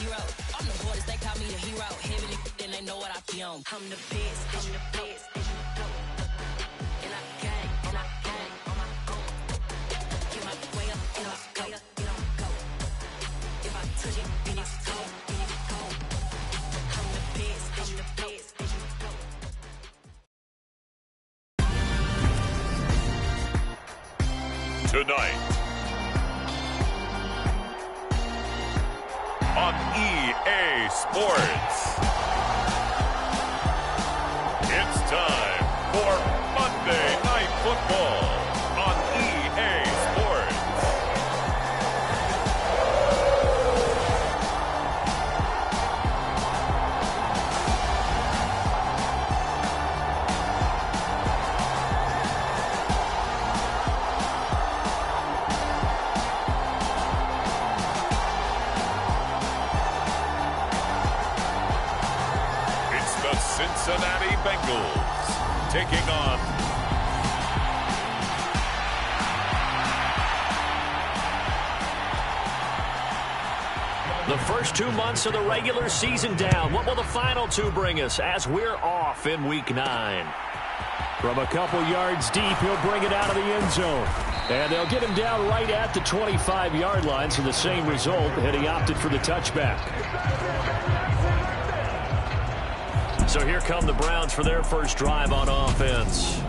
hero. On the borders, they call me the hero. Heavily, then they know what I be on. I'm the best, I'm the best. And I gang, on my own. Get my way up, get on go. If I touch it, then it's cold, I'm the best, I'm the best. Tonight on EA Sports, it's time for Monday Night Football on EA Sports. Cincinnati Bengals taking on the first 2 months of the regular season down. What will the final two bring us as we're off in Week 9? From a couple yards deep, he'll bring it out of the end zone. And they'll get him down right at the 25-yard line, so the same result, and he opted for the touchback. So here come the Browns for their first drive on offense.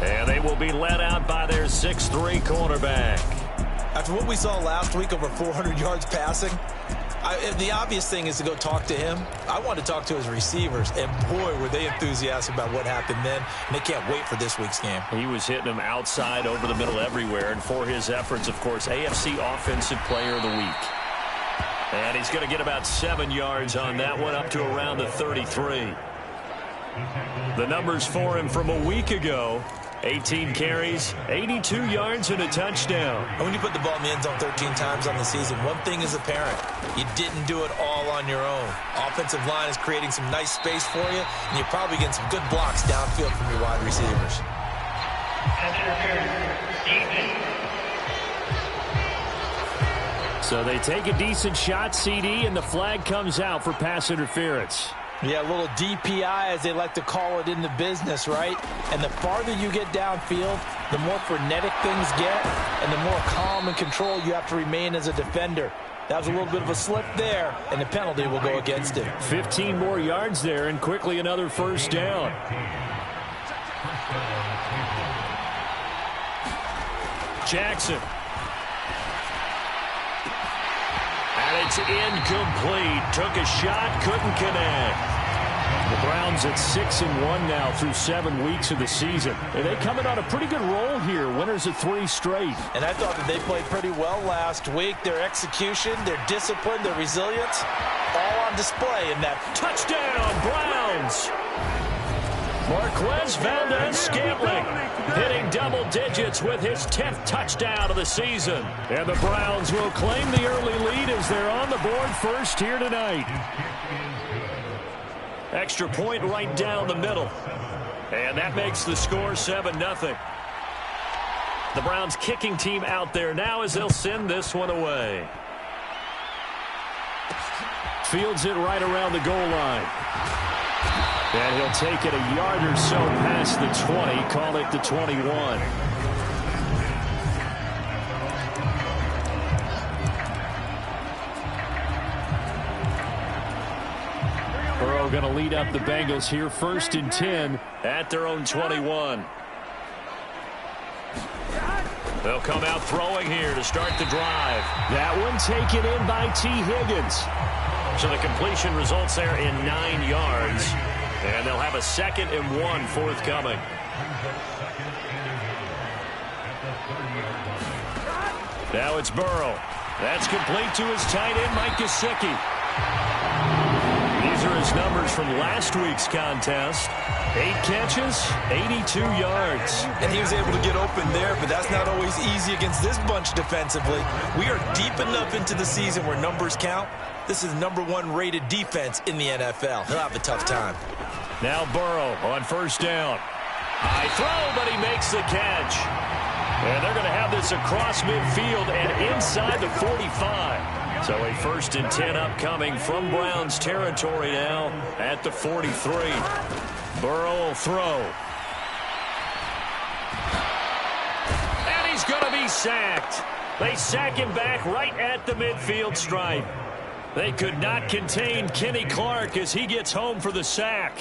And they will be led out by their 6'3" quarterback. After what we saw last week, over 400 yards passing, the obvious thing is to go talk to him. I want to talk to his receivers, and boy, were they enthusiastic about what happened then, and they can't wait for this week's game. He was hitting them outside, over the middle, everywhere, and for his efforts, of course, AFC Offensive Player of the Week. And he's going to get about 7 yards on that one, up to around the 33. The numbers for him from a week ago: 18 carries, 82 yards, and a touchdown. And when you put the ball in the end zone 13 times on the season, one thing is apparent: you didn't do it all on your own. Offensive line is creating some nice space for you, and you're probably getting some good blocks downfield from your wide receivers. So they take a decent shot, CD, and the flag comes out for pass interference. Yeah, a little DPI, as they like to call it in the business, right? And the farther you get downfield, the more frenetic things get, and the more calm and control you have to remain as a defender. That was a little bit of a slip there, and the penalty will go against him. 15 more yards there, and quickly another first down. Jackson. And it's incomplete. Took a shot, couldn't connect. The Browns at 6-1 now through 7 weeks of the season. And they coming on a pretty good roll here. Winners of 3 straight. And I thought that they played pretty well last week. Their execution, their discipline, their resilience, all on display in that touchdown, Browns. Marquez Valdes-Scantling hitting double digits with his 10th touchdown of the season. And the Browns will claim the early lead as they're on the board first here tonight. Extra point right down the middle. And that makes the score 7-0. The Browns kicking team out there now as they'll send this one away. Fields it right around the goal line. And he'll take it a yard or so past the 20, call it the 21. Burrow going to lead up the Bengals here, 1st and 10 at their own 21. They'll come out throwing here to start the drive. That one taken in by T. Higgins. So the completion results there in 9 yards. And they'll have a 2nd and 1 forthcoming. Now it's Burrow. That's complete to his tight end, Mike Gesicki. These are his numbers from last week's contest. 8 catches, 82 yards. And he was able to get open there, but that's not always easy against this bunch defensively. We are deep enough into the season where numbers count. This is #1 rated defense in the NFL. He'll have a tough time. Now Burrow on 1st down. High throw, but he makes the catch. And they're going to have this across midfield and inside the 45. So a 1st and 10 upcoming from Browns territory now at the 43. Burrow will throw. And he's going to be sacked. They sack him back right at the midfield stripe. They could not contain Kenny Clark as he gets home for the sack.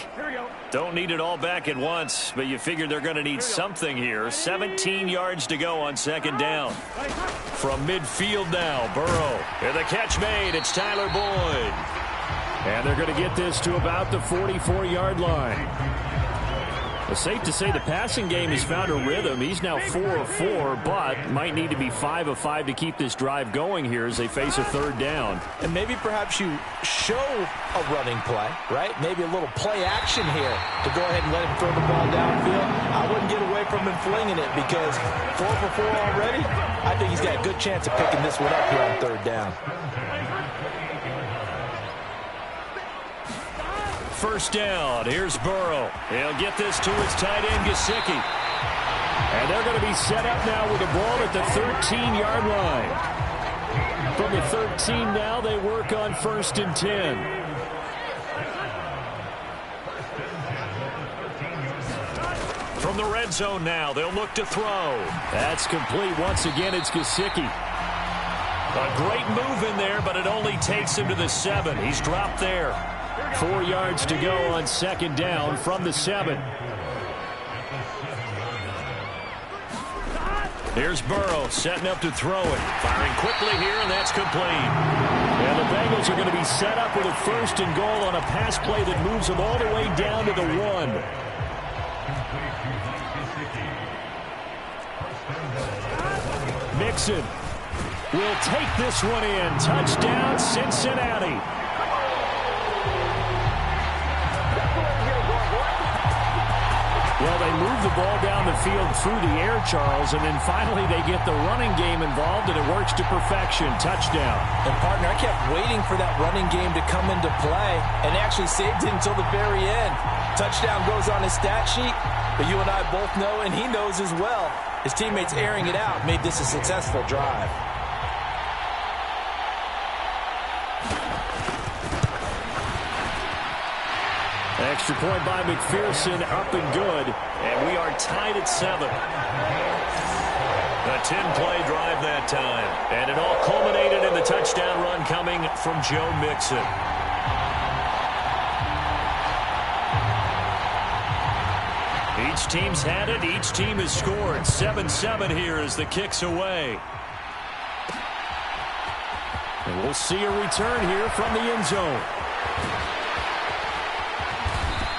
Don't need it all back at once, but you figure they're going to need something here. 17 yards to go on 2nd down. From midfield now, Burrow. And the catch made. It's Tyler Boyd. And they're going to get this to about the 44-yard line. It's safe to say the passing game has found a rhythm. He's now 4 of 4, but might need to be 5 of 5 to keep this drive going here as they face a 3rd down. And maybe perhaps you show a running play, right? Maybe a little play action here to go ahead and let him throw the ball downfield. I wouldn't get away from him flinging it because 4 for 4 already. I think he's got a good chance of picking this one up here on 3rd down. 1st down. Here's Burrow. He'll get this to his tight end, Gesicki. And they're going to be set up now with the ball at the 13-yard line. From the 13 now, they work on 1st and 10. From the red zone now, they'll look to throw. That's complete. Once again, it's Gesicki. A great move in there, but it only takes him to the 7. He's dropped there. 4 yards to go on 2nd down from the 7. Here's Burrow setting up to throw it. Firing quickly here, and that's complete. And the Bengals are going to be set up with a 1st and goal on a pass play that moves them all the way down to the 1. Mixon will take this one in. Touchdown, Cincinnati. Well, they move the ball down the field through the air, Charles, and then finally they get the running game involved, and it works to perfection. Touchdown. And, partner, I kept waiting for that running game to come into play and actually saved it until the very end. Touchdown goes on his stat sheet, but you and I both know, and he knows as well, his teammates airing it out made this a successful drive. Extra point by McPherson, up and good. And we are tied at 7. A 10-play drive that time. And it all culminated in the touchdown run coming from Joe Mixon. Each team's had it. Each team has scored. 7-7 here as the kick's away. And we'll see a return here from the end zone.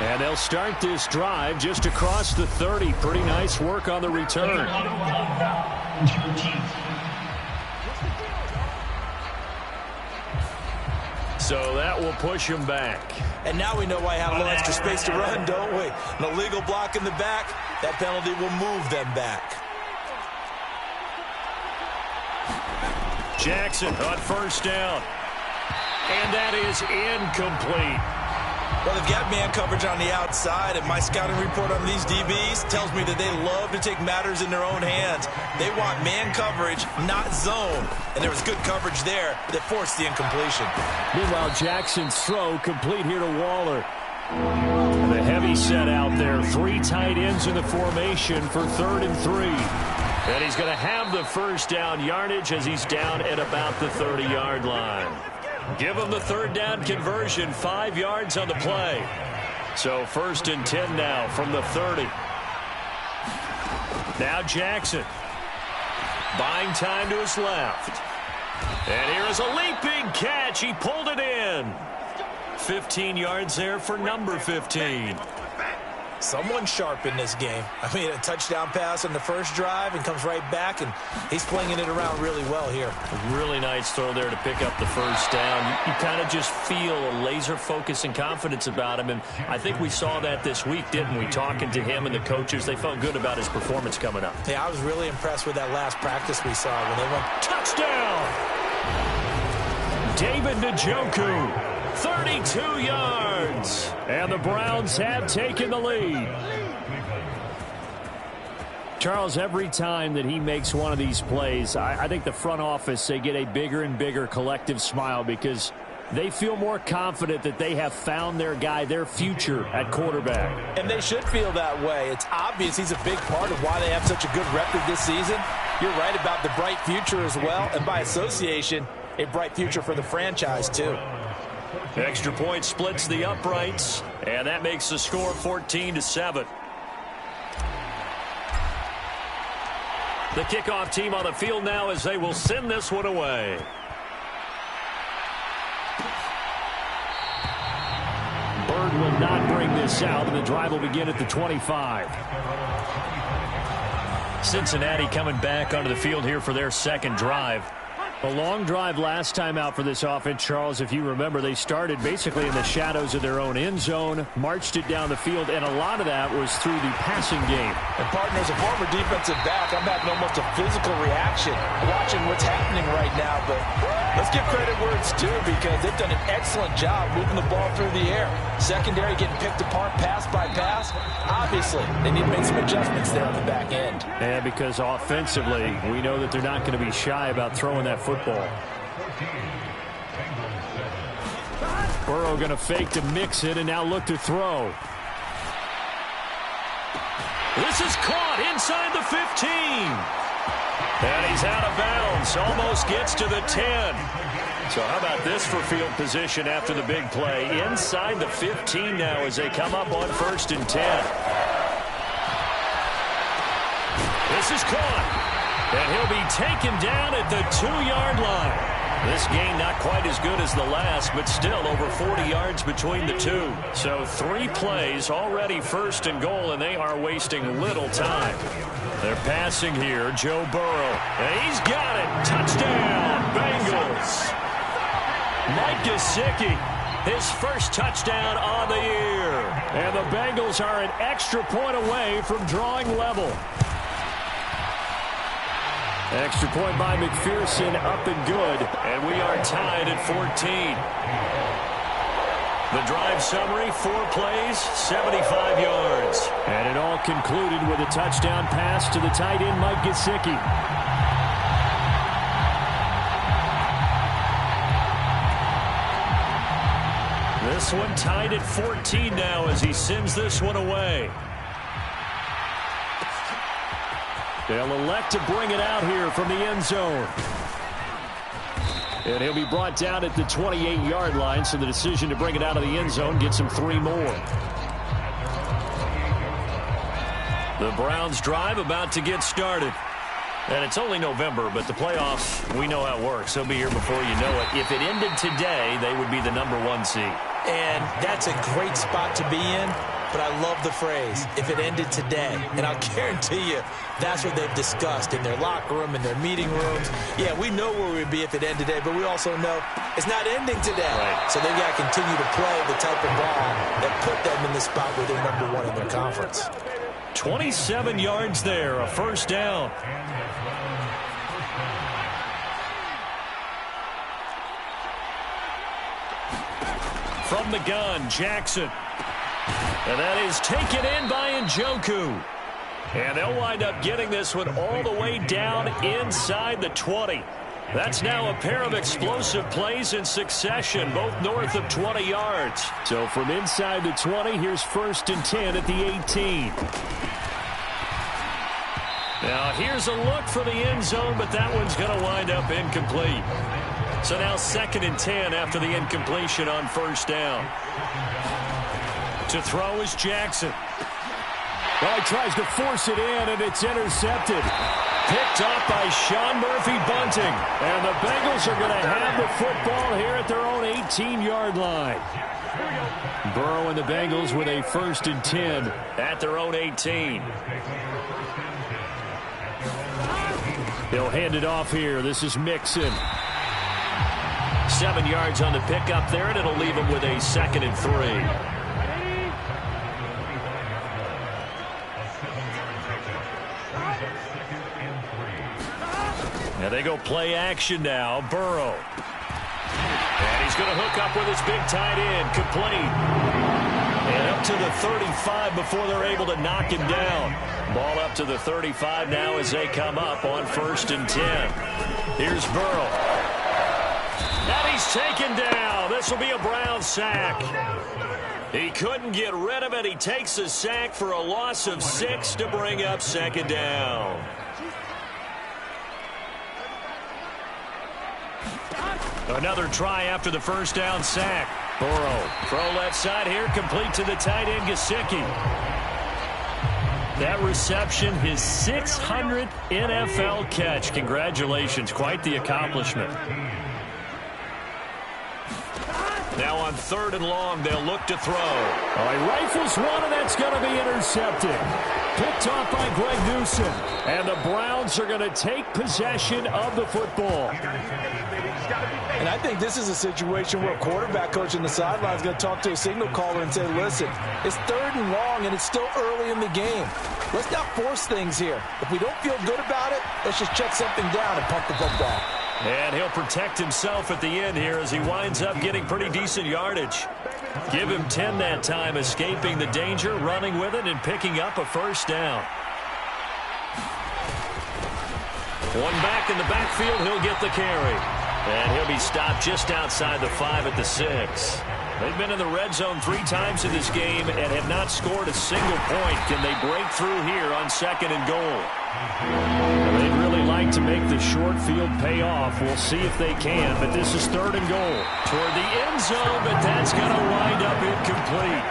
And they'll start this drive just across the 30. Pretty nice work on the return. So that will push him back. And now we know why I have a little extra space to run, don't we? An illegal block in the back. That penalty will move them back. Jackson on 1st down. And that is incomplete. Well, they've got man coverage on the outside, and my scouting report on these DBs tells me that they love to take matters in their own hands. They want man coverage, not zone. And there was good coverage there that forced the incompletion. Meanwhile, Jackson's throw complete here to Waller. And the heavy set out there. 3 tight ends in the formation for 3rd and 3. And he's going to have the 1st down yardage as he's down at about the 30-yard line. Give him the 3rd down conversion, 5 yards on the play. So 1st and 10 now from the 30. Now Jackson. Buying time to his left. And here is a leaping catch. He pulled it in. 15 yards there for number 15. Someone sharp in this game. I mean, a touchdown pass on the first drive and comes right back, and he's flinging it around really well here. A really nice throw there to pick up the 1st down. You kind of just feel a laser focus and confidence about him, and I think we saw that this week, didn't we? Talking to him and the coaches, they felt good about his performance coming up. Yeah, I was really impressed with that last practice we saw when they went. Touchdown! David Njoku. 32 yards. And the Browns have taken the lead. Charles, every time that he makes one of these plays, I think the front office, they get a bigger and bigger collective smile because they feel more confident that they have found their guy, their future at quarterback. And they should feel that way. It's obvious he's a big part of why they have such a good record this season. You're right about the bright future as well, and by association, a bright future for the franchise too. Extra point splits the uprights, and that makes the score 14-7. The kickoff team on the field now as they will send this one away. Bird will not bring this out, and the drive will begin at the 25. Cincinnati coming back onto the field here for their second drive. A long drive last time out for this offense, Charles. If you remember, they started basically in the shadows of their own end zone, marched it down the field, and a lot of that was through the passing game. And partner, as a former defensive back, I'm having almost a physical reaction watching what's happening right now. But let's give credit where it's due because they've done an excellent job moving the ball through the air. Secondary getting picked apart pass by pass. Obviously, they need to make some adjustments there on the back end. And because offensively, we know that they're not going to be shy about throwing that football. Burrow going to fake to mix it and now look to throw. This is caught inside the 15. And he's out of bounds. Almost gets to the 10. So how about this for field position after the big play? Inside the 15 now as they come up on 1st and 10. This is caught. And he'll be taken down at the 2-yard line. This game not quite as good as the last, but still over 40 yards between the two. So 3 plays, already 1st and goal, and they are wasting little time. They're passing here, Joe Burrow. And he's got it. Touchdown, Bengals. Mike Gesicki, his first touchdown on the year. And the Bengals are an extra point away from drawing level. Extra point by McPherson, up and good. And we are tied at 14. The drive summary, 4 plays, 75 yards. And it all concluded with a touchdown pass to the tight end, Mike Gesicki. This one tied at 14 now as he sends this one away. They'll elect to bring it out here from the end zone. And he'll be brought down at the 28-yard line, so the decision to bring it out of the end zone gets him 3 more. The Browns drive about to get started. And it's only November, but the playoffs, we know how it works. They'll be here before you know it. If it ended today, they would be the #1 seed. And that's a great spot to be in. But I love the phrase, if it ended today. And I'll guarantee you, that's what they've discussed in their locker room, in their meeting rooms. Yeah, we know where we'd be if it ended today, but we also know it's not ending today. Right. So they've got to continue to play the type of ball that put them in the spot where they're #1 in their conference. 27 yards there, a 1st down. From the gun, Jackson. And that is taken in by Njoku. And they'll wind up getting this one all the way down inside the 20. That's now a pair of explosive plays in succession, both north of 20 yards. So from inside the 20, here's 1st and 10 at the 18. Now here's a look for the end zone, but that one's going to wind up incomplete. So now 2nd and 10 after the incompletion on 1st down. To throw is Jackson. Well, he tries to force it in, and it's intercepted. Picked up by Sean Murphy-Bunting. And the Bengals are going to have the football here at their own 18-yard line. Burrow and the Bengals with a 1st and 10 at their own 18. They'll hand it off here. This is Mixon. 7 yards on the pickup there, and it'll leave them with a 2nd and 3. And they go play action now. Burrow. And he's going to hook up with his big tight end. Complete. And up to the 35 before they're able to knock him down. Ball up to the 35 now as they come up on 1st and 10. Here's Burrow. And he's taken down. This will be a Browns sack. He couldn't get rid of it. He takes a sack for a loss of 6 to bring up 2nd down. Another try after the 1st down sack. Burrow, throw left side here, complete to the tight end, Gesicki. That reception, his 600th NFL catch. Congratulations, quite the accomplishment. Now on 3rd and long, they'll look to throw. He rifles one, and that's going to be intercepted. Picked off by Greg Newsome. And the Browns are going to take possession of the football. And I think this is a situation where a quarterback coach on the sideline is going to talk to a signal caller and say, listen, it's 3rd and long, and it's still early in the game. Let's not force things here. If we don't feel good about it, let's just check something down and pump the football. And he'll protect himself at the end here as he winds up getting pretty decent yardage. Give him 10 that time, escaping the danger, running with it, and picking up a 1st down. One back in the backfield, he'll get the carry. And he'll be stopped just outside the 5 at the 6. They've been in the red zone 3 times in this game and have not scored a single point. Can they break through here on 2nd and goal? They'd really like to make the short field pay off. We'll see if they can, but this is 3rd and goal. Toward the end zone, but that's going to wind up incomplete.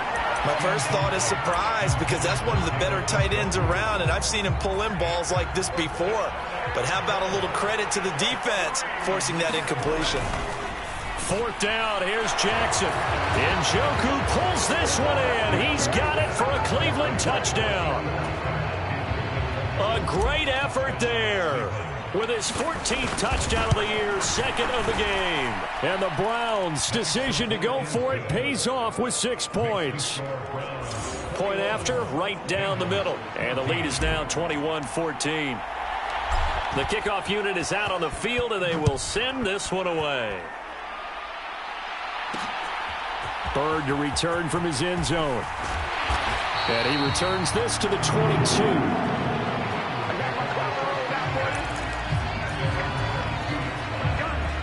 My first thought is surprise, because that's one of the better tight ends around, and I've seen him pull in balls like this before. But how about a little credit to the defense forcing that incompletion? 4th down, here's Jackson. Njoku pulls this one in. He's got it for a Cleveland touchdown. A great effort there. With his 14th touchdown of the year, 2nd of the game. And the Browns' decision to go for it pays off with 6 points. Point after, right down the middle. And the lead is now 21-14. The kickoff unit is out on the field, and they will send this one away. Bird to return from his end zone. And he returns this to the 22.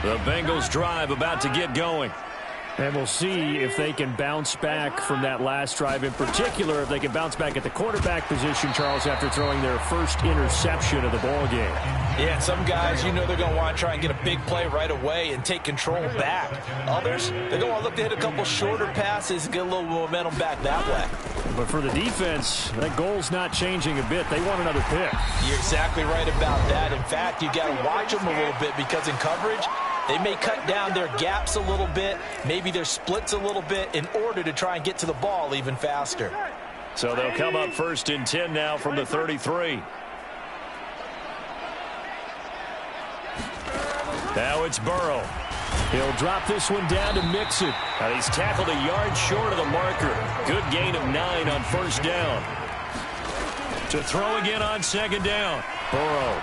The Bengals drive about to get going. And we'll see if they can bounce back from that last drive, in particular if they can bounce back at the quarterback position, Charles, after throwing their first interception of the ball game. Yeah, and some guys, you know, they're going to want to try and get a big play right away and take control back. Others, they're going to look to hit a couple shorter passes and get a little momentum back that way. But for the defense, that goal's not changing a bit. They want another pick. You're exactly right about that. In fact, you got to watch them a little bit, because in coverage, they may cut down their gaps a little bit, maybe their splits a little bit, in order to try and get to the ball even faster. So they'll come up 1st and 10 now from the 33. Now it's Burrow. He'll drop this one down to Mixon. And he's tackled a yard short of the marker. Good gain of 9 on 1st down. To throw again on 2nd down. Burrow.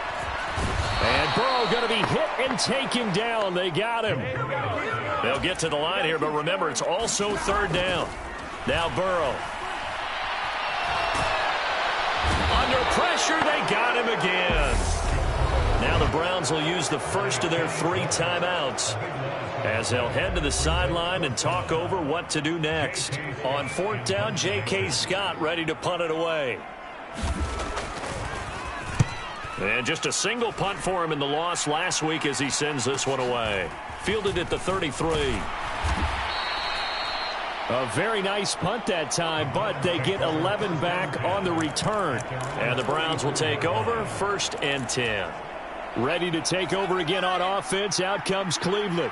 And Burrow going to be hit and taken down. They got him. They'll get to the line here, but remember, it's also 3rd down. Now Burrow. Under pressure, they got him again. Now the Browns will use the first of their 3 timeouts as they'll head to the sideline and talk over what to do next. On 4th down, J.K. Scott ready to punt it away. And just a single punt for him in the loss last week as he sends this one away. Fielded at the 33. A very nice punt that time, but they get 11 back on the return. And the Browns will take over 1st and 10. Ready to take over again on offense. Out comes Cleveland.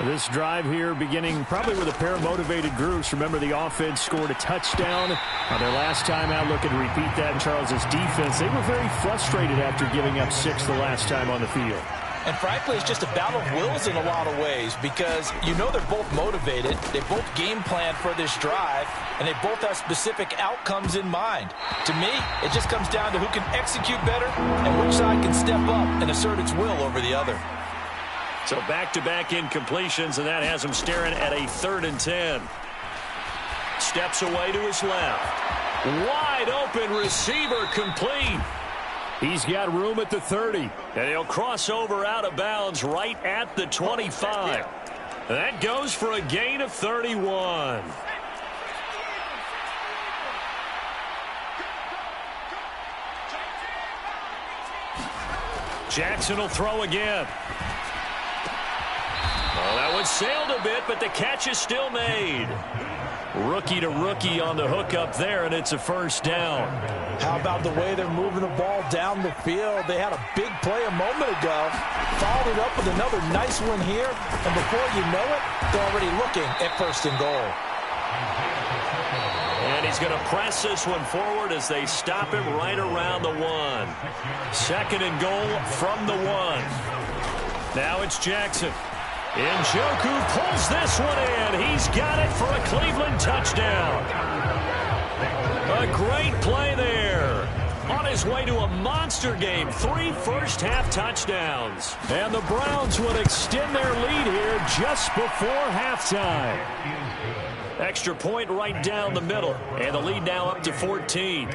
This drive here beginning probably with a pair of motivated groups. Remember, the offense scored a touchdown on their last time out. Looking to repeat that in Charles's defense. They were very frustrated after giving up 6 the last time on the field. And frankly, it's just a battle of wills in a lot of ways, because you know they're both motivated. They both game plan for this drive, and they both have specific outcomes in mind. To me, it just comes down to who can execute better and which side can step up and assert its will over the other. So back-to-back incompletions, and that has them staring at a 3rd and 10. steps away to his left. Wide open receiver complete. He's got room at the 30. And he'll cross over out of bounds right at the 25. That goes for a gain of 31. Jackson will throw again. Well, that one sailed a bit, but the catch is still made. Rookie to rookie on the hook up there, and it's a first down. How about the way they're moving the ball down the field? They had a big play a moment ago, followed it up with another nice one here, and before you know it, they're already looking at first and goal. And he's going to press this one forward as they stop him right around the 1. Second and goal from the 1. Now it's Jackson. Njoku pulls this one in. He's got it for a Cleveland touchdown. A great play there. On his way to a monster game. 3 first-half touchdowns. And the Browns would extend their lead here just before halftime. Extra point right down the middle. And the lead now up to 14.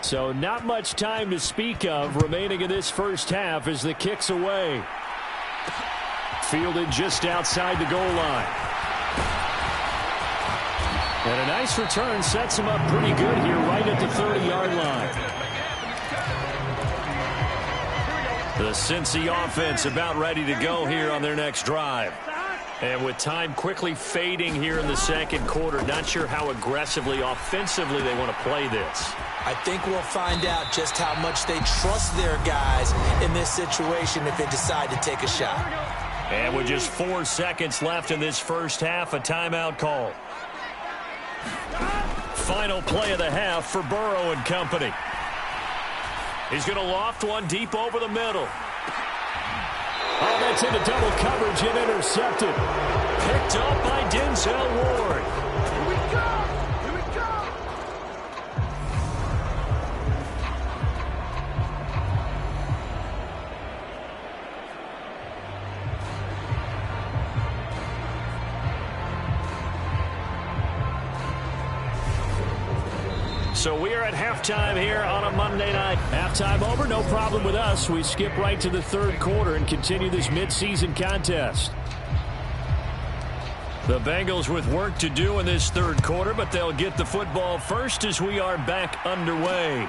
So not much time to speak of remaining in this first half as the kick's away. Fielded just outside the goal line. And a nice return sets him up pretty good here right at the 30-yard line. The Cincy offense about ready to go here on their next drive. And with time quickly fading here in the second quarter, not sure how aggressively, offensively they want to play this. I think we'll find out just how much they trust their guys in this situation if they decide to take a shot. And with just 4 seconds left in this first half, a timeout call. Final play of the half for Burrow and company. He's going to loft one deep over the middle. Oh, that's into double coverage and intercepted. Picked up by Denzel Ward. Here we go! Here we go! So we are at halftime here on a Monday night. Halftime over, no problem with us. We skip right to the third quarter and continue this midseason contest. The Bengals with work to do in this third quarter, but they'll get the football first as we are back underway.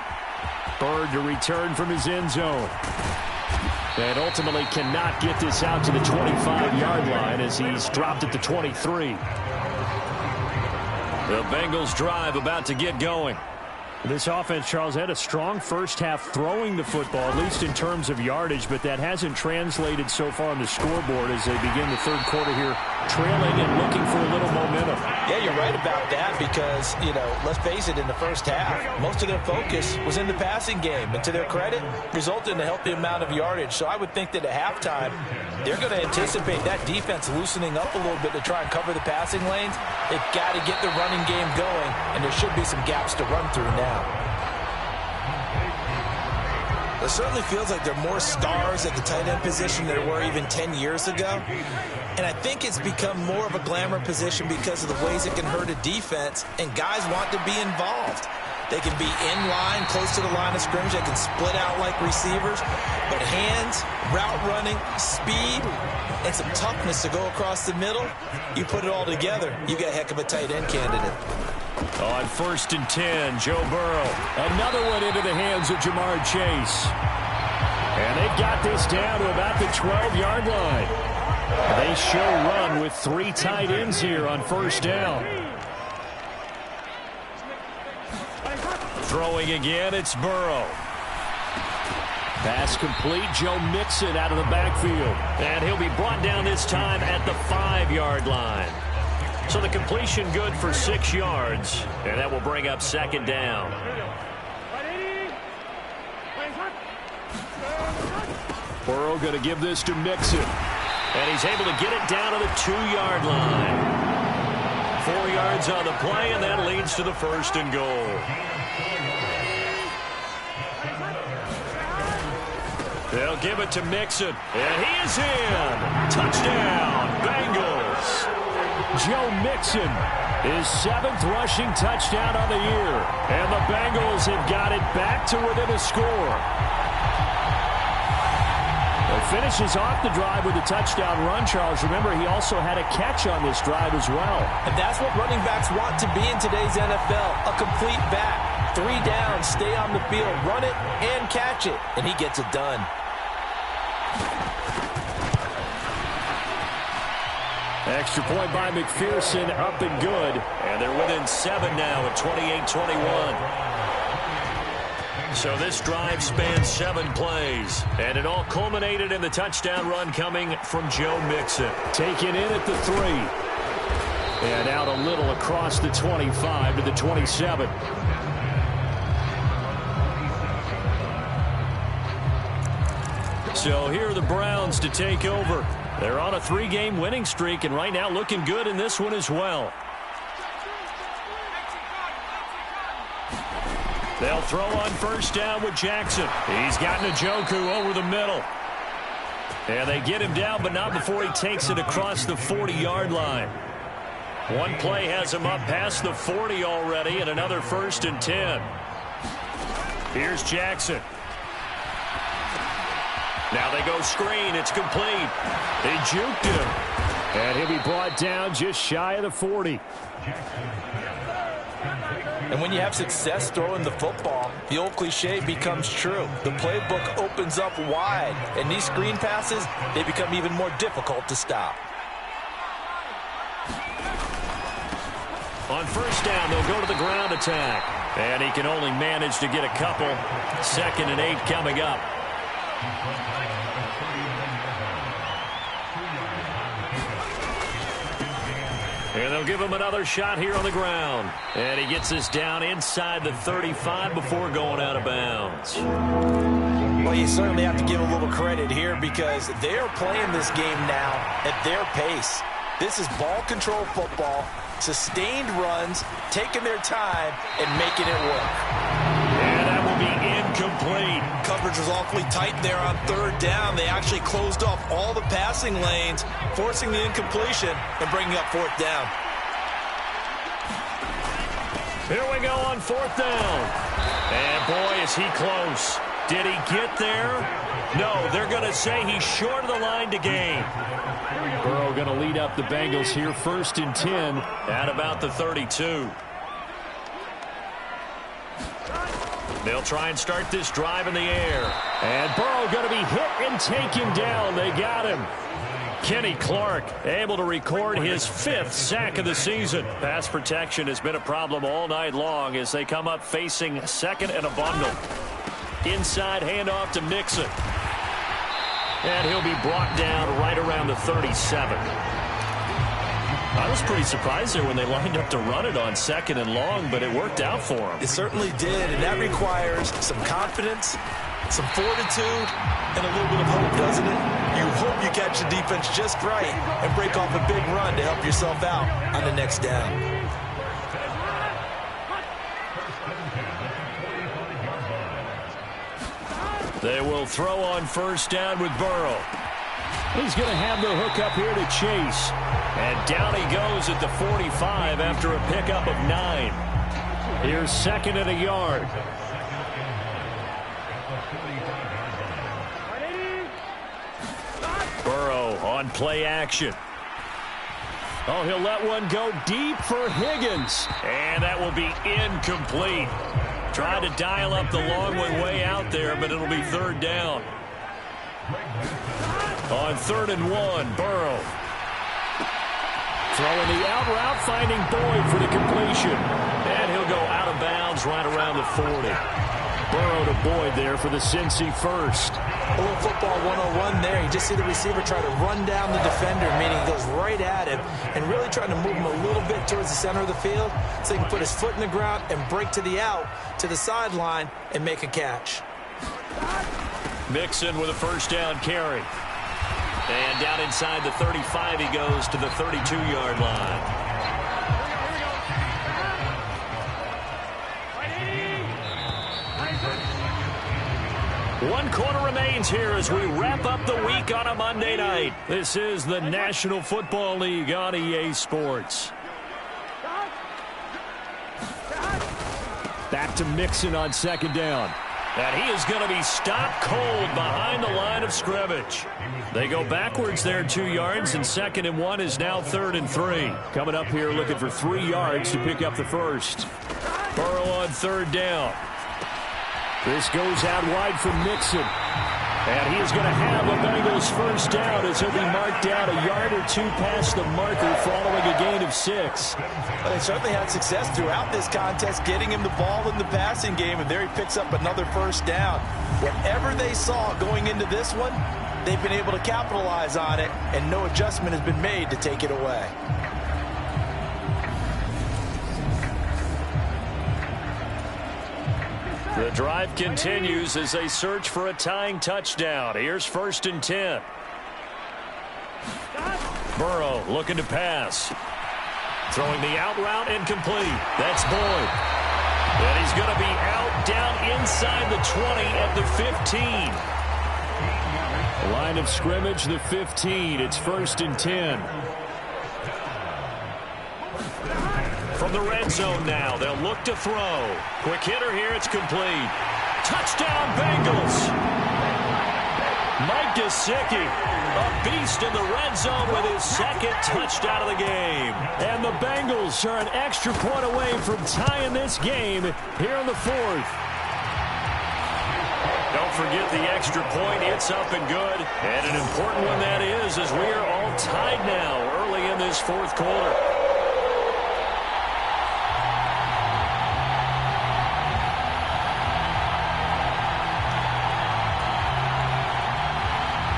Bird to return from his end zone. And ultimately cannot get this out to the 25-yard line as he's dropped at the 23. The Bengals drive about to get going. This offense, Charles, had a strong first half throwing the football, at least in terms of yardage, but that hasn't translated so far on the scoreboard as they begin the third quarter here, trailing and looking for a little momentum. Yeah, you're right about that because, you know, let's face it, in the first half, most of their focus was in the passing game. And to their credit, resulted in a healthy amount of yardage. So I would think that at halftime, they're going to anticipate that defense loosening up a little bit to try and cover the passing lanes. They've got to get the running game going, and there should be some gaps to run through now. It certainly feels like there are more stars at the tight end position than there were even 10 years ago. And I think it's become more of a glamour position because of the ways it can hurt a defense, and guys want to be involved. They can be in line, close to the line of scrimmage. They can split out like receivers. But hands, route running, speed, and some toughness to go across the middle, you put it all together, you got a heck of a tight end candidate. On 1st and 10, Joe Burrow. Another one into the hands of Jamar Chase. And they've got this down to about the 12-yard line. They show run with 3 tight ends here on first down. Throwing again, it's Burrow. Pass complete, Joe Mixon out of the backfield. And he'll be brought down this time at the 5-yard line. So the completion good for 6 yards, and that will bring up second down. Burrow going to give this to Mixon. And he's able to get it down to the 2-yard line. 4 yards on the play, and that leads to the 1st and goal. They'll give it to Mixon, and he is in. Touchdown, Bengals. Joe Mixon, his 7th rushing touchdown on the year. And the Bengals have got it back to within a score. Finishes off the drive with a touchdown run, Charles. Remember, he also had a catch on this drive as well. And that's what running backs want to be in today's NFL, a complete back. 3 downs, stay on the field, run it, and catch it. And he gets it done. Extra point by McPherson, up and good. And they're within 7 now at 28-21. So this drive spans 7 plays, and it all culminated in the touchdown run coming from Joe Mixon. Taken in at the 3. And out a little across the 25 to the 27. So here are the Browns to take over. They're on a 3-game winning streak, and right now looking good in this one as well. They'll throw on first down with Jackson. He's got Njoku over the middle. And they get him down, but not before he takes it across the 40-yard line. One play has him up past the 40 already, and another 1st and 10. Here's Jackson. Now they go screen. It's complete. They juked him. And he'll be brought down just shy of the 40. And when you have success throwing the football, the old cliche becomes true. The playbook opens up wide, and these screen passes, they become even more difficult to stop. On first down, they'll go to the ground attack. And he can only manage to get a couple. 2nd and 8 coming up. And they'll give him another shot here on the ground. And he gets this down inside the 35 before going out of bounds. Well, you certainly have to give a little credit here because they're playing this game now at their pace. This is ball control football, sustained runs, taking their time, and making it work. And that will be incomplete. Coverage was awfully tight there on 3rd down. They actually closed off all the passing lanes, forcing the incompletion and bringing up 4th down. Here we go on 4th down. And boy, is he close. Did he get there? No, they're going to say he's short of the line to gain. Burrow going to lead up the Bengals here, 1st and 10. At about the 32. They'll try and start this drive in the air. And Burrow going to be hit and taken down. They got him. Kenny Clark able to record his 5th sack of the season. Pass protection has been a problem all night long as they come up facing 2nd and a bundle. Inside handoff to Mixon. And he'll be brought down right around the 37. I was pretty surprised there when they lined up to run it on 2nd and long, but it worked out for him. It certainly did, and that requires some confidence, some fortitude, and a little bit of hope, doesn't it? You hope you catch the defense just right and break off a big run to help yourself out on the next down. They will throw on first down with Burrow. He's going to have the hook up here to Chase. And down he goes at the 45 after a pickup of 9. Here's 2nd and a yard. Burrow on play action. Oh, he'll let one go deep for Higgins. And that will be incomplete. Tried to dial up the long one way out there, but it'll be 3rd down. On 3rd and 1, Burrow. Throwing the out route, finding Boyd for the completion. And he'll go out of bounds right around the 40. Burrow to Boyd there for the Cincy first. A little football 101 there. You just see the receiver try to run down the defender, meaning he goes right at him and really trying to move him a little bit towards the center of the field so he can put his foot in the ground and break to the out, to the sideline, and make a catch. Mixon with a first down carry. And down inside the 35 he goes to the 32-yard line. 1 quarter remains here as we wrap up the week on a Monday night. This is the National Football League on EA Sports. Back to Mixon on 2nd down. And he is going to be stopped cold behind the line of scrimmage. They go backwards there 2 yards, and 2nd and 1 is now 3rd and 3. Coming up here looking for 3 yards to pick up the first. Burrow on 3rd down. This goes out wide for Mixon. And he is going to have the Bengals first down as he'll be marked down a yard or 2 past the marker following a gain of 6. Well, they certainly had success throughout this contest getting him the ball in the passing game, and there he picks up another first down. Whatever they saw going into this one, they've been able to capitalize on it, and no adjustment has been made to take it away. The drive continues as they search for a tying touchdown. Here's 1st and 10. Burrow looking to pass. Throwing the out route incomplete. That's Boyd. And he's going to be out down inside the 20 at the 15. Line of scrimmage, the 15. It's 1st and 10. From the red zone now, they'll look to throw. Quick hitter here, it's complete. Touchdown, Bengals! Mike Gesicki, a beast in the red zone with his 2nd touchdown of the game. And the Bengals are an extra point away from tying this game here in the 4th. Don't forget the extra point. It's up and good. And an important one that is, as we are all tied now early in this 4th quarter.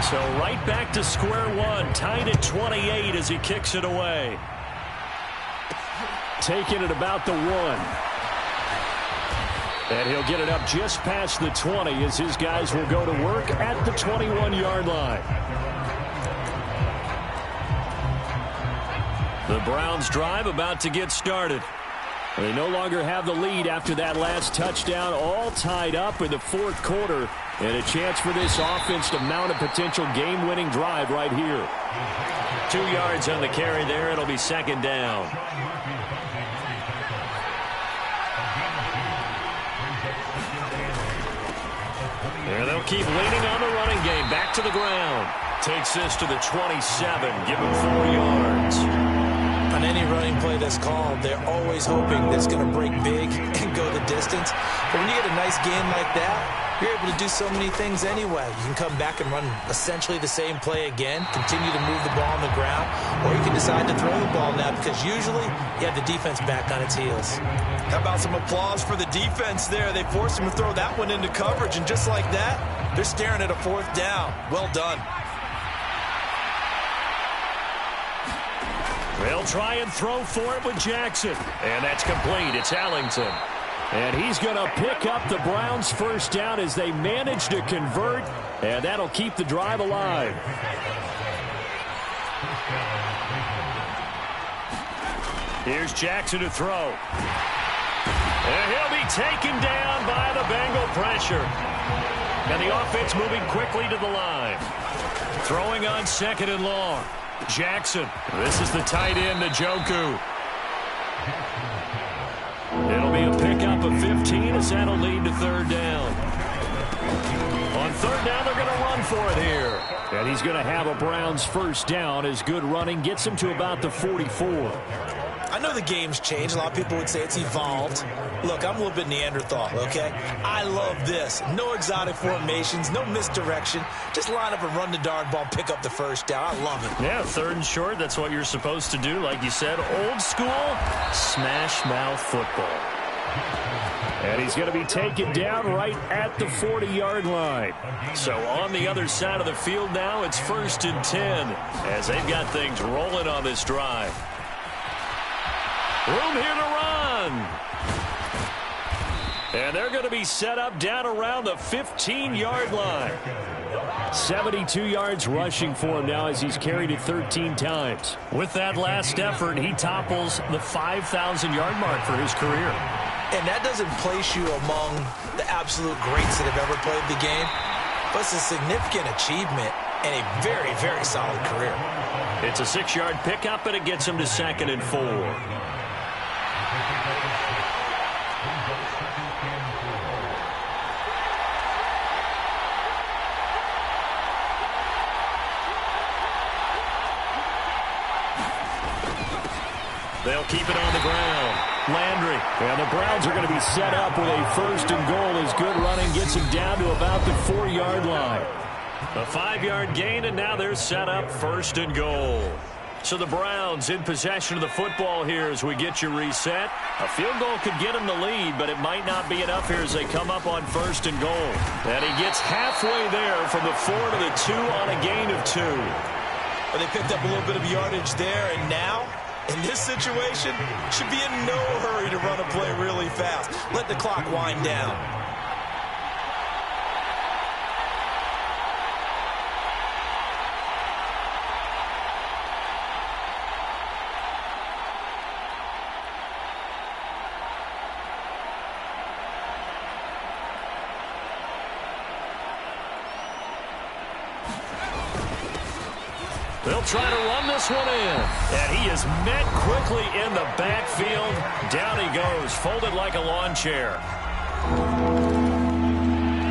So right back to square one, tied at 28 as he kicks it away. Taking it about the 1. And he'll get it up just past the 20 as his guys will go to work at the 21-yard line. The Browns drive about to get started. They no longer have the lead after that last touchdown, all tied up in the 4th quarter. And a chance for this offense to mount a potential game-winning drive right here. 2 yards on the carry there. It'll be 2nd down. And they'll keep leaning on the running game. Back to the ground. Takes this to the 27. Give him 4 yards. On any running play that's called, they're always hoping that it's going to break big and go the distance. But when you get a nice gain like that, you're able to do so many things anyway. You can come back and run essentially the same play again, continue to move the ball on the ground, or you can decide to throw the ball now because usually you have the defense back on its heels. How about some applause for the defense there? They forced him to throw that one into coverage, and just like that, they're staring at a 4th down. Well done. They'll try and throw for it with Jackson. And that's complete. It's Allington. And he's going to pick up the Browns' first down as they manage to convert, and that'll keep the drive alive. Here's Jackson to throw. And he'll be taken down by the Bengal pressure. And the offense moving quickly to the line. Throwing on 2nd and long. Jackson. This is the tight end, Njoku. It'll be a pickup of 15 as that'll lead to 3rd down. On 3rd down, they're going to run for it here. And he's going to have a Browns first down as good running gets him to about the 44. I know the game's changed. A lot of people would say it's evolved. Look, I'm a little bit Neanderthal, okay? I love this. No exotic formations, no misdirection. Just line up and run the darn ball, pick up the first down. I love it. Yeah, 3rd and short, that's what you're supposed to do. Like you said, old school, smash mouth football. And he's going to be taken down right at the 40-yard line. So on the other side of the field now, it's 1st and 10 as they've got things rolling on this drive. Room here to run. And they're going to be set up down around the 15-yard line. 72 yards rushing for him now as he's carried it 13 times. With that last effort, he topples the 5,000-yard mark for his career. And that doesn't place you among the absolute greats that have ever played the game, but it's a significant achievement and a very, very solid career. It's a 6-yard pickup, and it gets him to 2nd and 4. They'll keep it on the ground. Landry. And the Browns are going to be set up with a 1st and goal as good running gets him down to about the 4-yard line. A 5-yard gain, and now they're set up 1st and goal. So the Browns in possession of the football here as we get you reset. A field goal could get them the lead, but it might not be enough here as they come up on 1st and goal. And he gets halfway there from the 4 to the 2 on a gain of 2. But they picked up a little bit of yardage there, and now, in this situation, should be in no hurry to run a play really fast. Let the clock wind down. They'll try to run this one in. And he is met quickly in the backfield. Down he goes, folded like a lawn chair.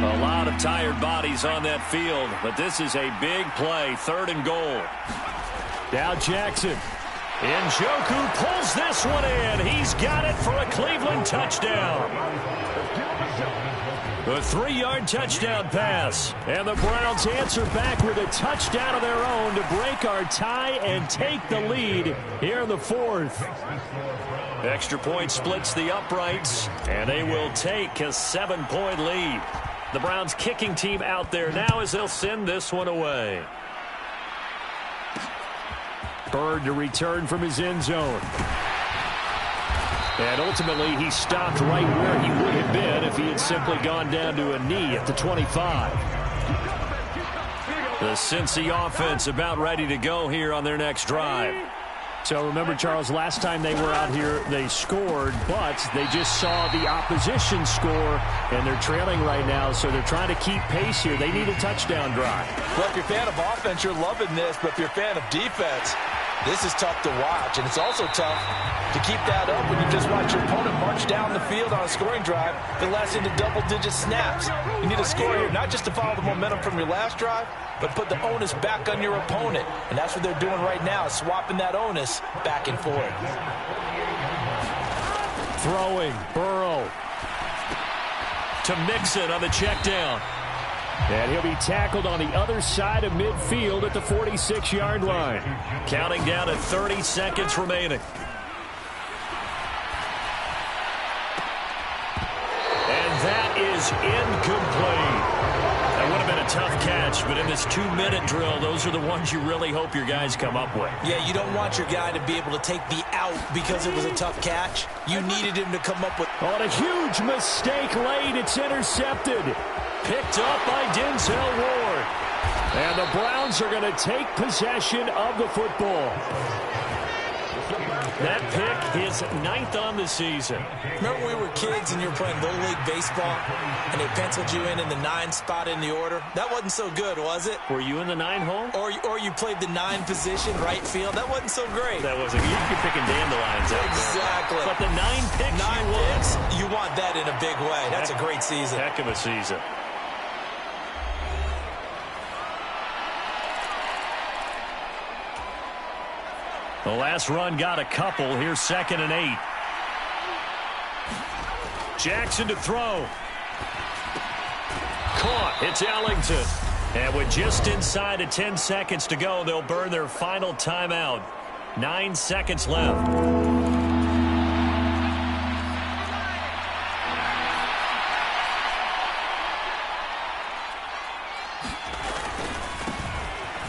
A lot of tired bodies on that field, but this is a big play. 3rd and goal. Now Jackson. Njoku pulls this one in. He's got it for a Cleveland touchdown. A 3-yard touchdown pass. And the Browns answer back with a touchdown of their own to break our tie and take the lead here in the 4th. Extra point splits the uprights, and they will take a 7-point lead. The Browns kicking team out there now as they'll send this one away. Bird to return from his end zone. And ultimately, he stopped right where he would have been if he had simply gone down to a knee at the 25. The Cincy offense about ready to go here on their next drive. So remember, Charles, last time they were out here, they scored, but they just saw the opposition score, and they're trailing right now, so they're trying to keep pace here. They need a touchdown drive. Well, if you're a fan of offense, you're loving this, but if you're a fan of defense, this is tough to watch, and it's also tough to keep that up when you just watch your opponent march down the field on a scoring drive that lasts into double-digit snaps. You need a score here, not just to follow the momentum from your last drive, but put the onus back on your opponent. And that's what they're doing right now, swapping that onus back and forth. Throwing, Burrow. To Mixon on the check down. And he'll be tackled on the other side of midfield at the 46-yard line. Counting down at 30 seconds remaining. And that is incomplete. That would have been a tough catch, but in this 2-minute drill, those are the ones you really hope your guys come up with. Yeah, you don't want your guy to be able to take the out because it was a tough catch. You needed him to come up with... On a huge mistake late, it's intercepted. Picked up by Denzel Ward. And the Browns are going to take possession of the football. That pick is 9th on the season. Remember when we were kids and you were playing Little League Baseball and they penciled you in the 9 spot in the order? That wasn't so good, was it? Were you in the 9 hole? Or you played the 9 position, right field? That wasn't so great. That wasn't. You're picking dandelions out there. Exactly. But the 9 picks 9 picks, you want that in a big way. That's a great season. Heck of a season. The last run got a couple. Here's 2nd and 8. Jackson to throw. Caught. It's Ellington. And with just inside of 10 seconds to go, they'll burn their final timeout. 9 seconds left.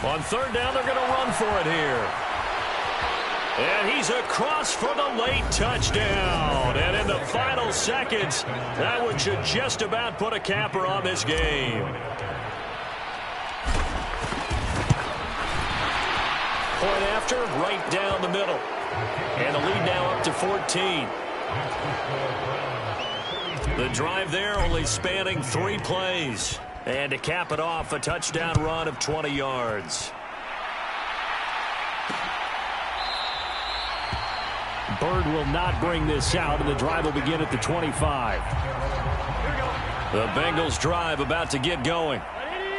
On 3rd down, they're going to run for it here. And he's across for the late touchdown. And in the final seconds, that one should just about put a capper on this game. Point after, right down the middle. And the lead now up to 14. The drive there only spanning 3 plays. And to cap it off, a touchdown run of 20 yards. Bird will not bring this out, and the drive will begin at the 25. The Bengals drive about to get going.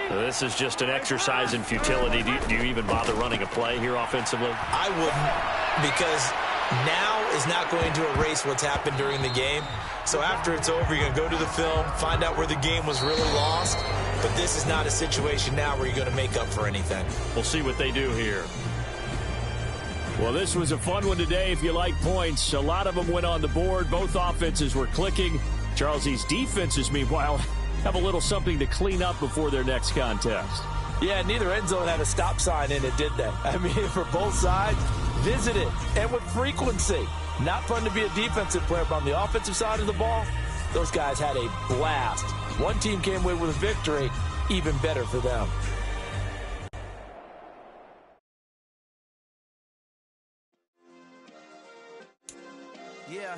This is just an exercise in futility. Do you even bother running a play here offensively? I wouldn't, because now is not going to erase what's happened during the game. So after it's over, you're going to go to the film, find out where the game was really lost. But this is not a situation now where you're going to make up for anything. We'll see what they do here. Well, this was a fun one today if you like points. A lot of them went on the board. Both offenses were clicking. Charles, these defenses, meanwhile, have a little something to clean up before their next contest. Yeah, neither end zone had a stop sign in it, did they? I mean, for both sides, visit it, and with frequency. Not fun to be a defensive player, but on the offensive side of the ball, those guys had a blast. One team came away with a victory, even better for them. Yeah.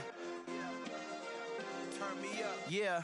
Turn me up. Yeah.